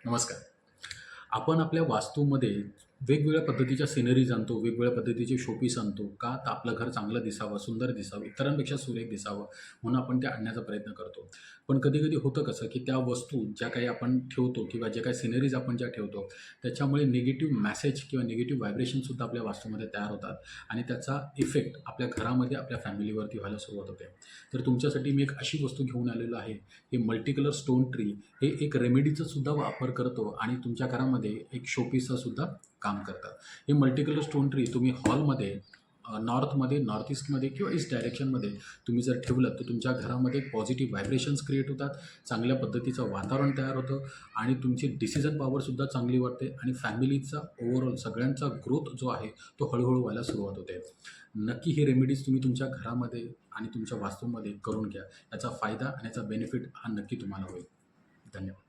नमस्कार. आपण आपल्या वास्तूमध्ये वेगवेगळ्या पद्धतीच्या सिनरीज आणतो, वेगवेगळ्या पद्धतीचे शोपीस आणतो. का? तर आपलं घर चांगलं दिसावं, सुंदर दिसावं, इतरांपेक्षा सुरेख दिसावं म्हणून आपण ते आणण्याचा प्रयत्न करतो. पण कधी-कधी होतं कसं, की त्या वस्तू ज्या काही आपण ठेवतो किंवा जे काही सिनरीज आपण ज्या ठेवतो, त्याच्यामुळे निगेटिव्ह मेसेज किंवा निगेटिव्ह व्हायब्रेशनसुद्धा आपल्या वास्तूमध्ये तयार होतात आणि त्याचा इफेक्ट आपल्या घरामध्ये, आपल्या फॅमिलीवरती व्हायला सुरुवात होते. तर तुमच्यासाठी मी एक अशी वस्तू घेऊन आलेलो आहे, हे मल्टी कलर स्टोन ट्री हे एक रेमेडीचा सुद्धा वापर करतो आणि तुमच्या घरामध्ये एक शोपीसचं सुद्धा काम करतं. हे मल्टी कलर स्टोन ट्री तुम्ही हॉलमध्ये नॉर्थमध्ये, नॉर्थ ईस्टमध्ये किंवा ईस्ट डायरेक्शनमध्ये तुम्ही जर ठेवलं तर तुमच्या घरामध्ये पॉझिटिव्ह व्हायब्रेशन्स क्रिएट होतात, चांगल्या पद्धतीचं वातावरण तयार होतं आणि तुमची डिसिजन पॉवरसुद्धा चांगली वाढते आणि फॅमिलीचा ओव्हरऑल सगळ्यांचा ग्रोथ जो आहे तो हळूहळू व्हायला सुरुवात होते. नक्की ही रेमेडीज तुम्ही तुमच्या घरामध्ये आणि तुमच्या वास्तूमध्ये करून घ्या. याचा फायदा आणि याचा बेनिफिट हा नक्की तुम्हाला होईल. धन्यवाद.